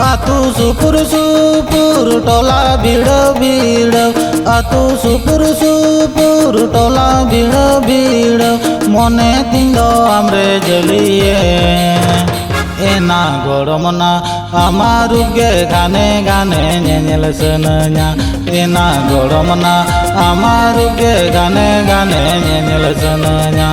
आतु सुपुर सुपुर टोला भीड़ भीड़ आतु सुपुर सुपुर टोला भीड़ भीड़ मने तिंदो आमरे जलिए एना गरमना आमारू गे गाने गाने नेनेल सनया एना गरमना आमारू गे गाने गाने नेनेल सनया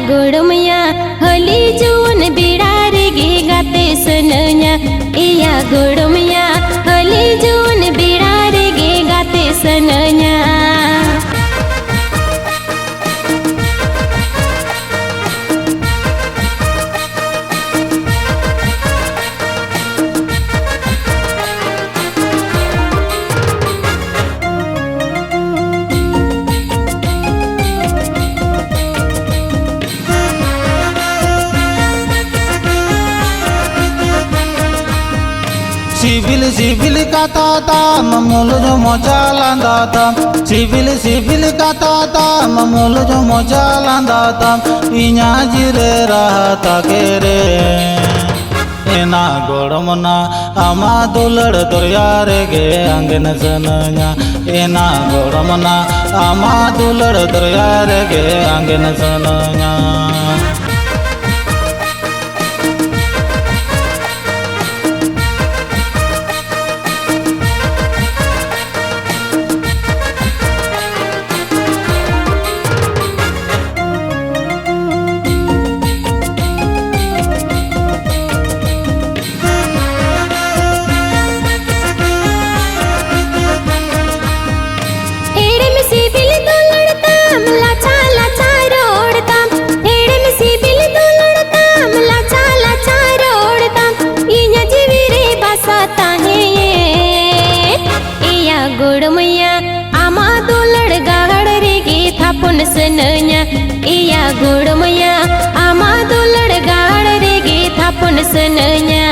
गोड़मया हली जुवन बिड़ार गे गाते सनया इया गोड़मया हली जुवन बिड़ार गे गाते सनया सिविल सिविल कथा ताम मोल जो मजा लांदा ताम सिविल सिविल कथा ताम मोल जो मजा लांदा ताम इन्या जिरे रहता के रे एना गरमना आमा दुलड़ दरियार गे अंगन सनया एना गरमना आमा दुलड़ दरियार गे अंगन सनया गोड़मया आमा दुलड़ गाड़ रे गे थापुन सनया इया गोड़मया आमा दुलड़ गाड़ रे गे थापुन सनया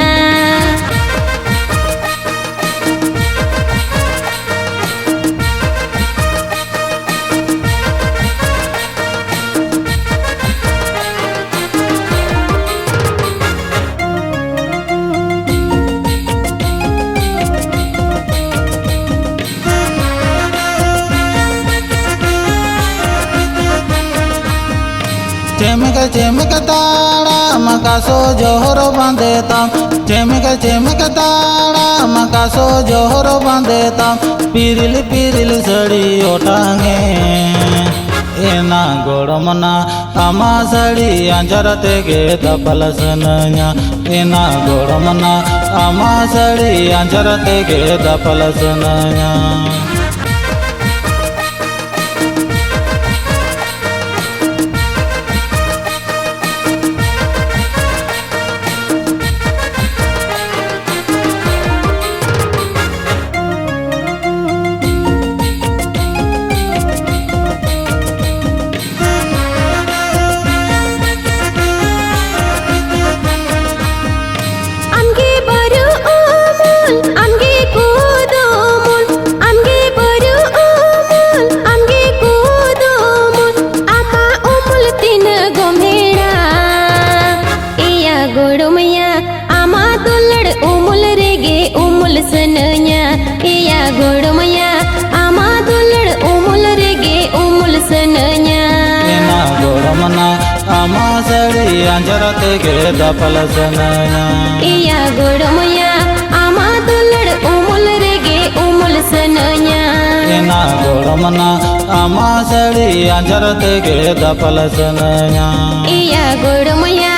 चेमक ताड़ा मकासो जोहर बांधेताम चेमक ताड़ा मकासो जोहर बांधेताम पिरिल पिरिल सड़ी ओटांगे एना गरमना आमा सड़ी अंजर तेगे दपल सनया एना गरमना आमा सड़ी अंजर तेगे दपल सनया गोड़मया आमा दुलड़ उमुल रे गे उमुल सनया इया गोड़मया आमा दुलड़ उमुल रे गे उमुल सनया एना गरमना आमा सड़ी अंजर तेगे दपल सनया इया गोड़मया आमा दुलड़ उमुल रे गे उमुल सनया एना गरमना आमा सड़ी अंजर तेगे दपल सनया इया गोड़मया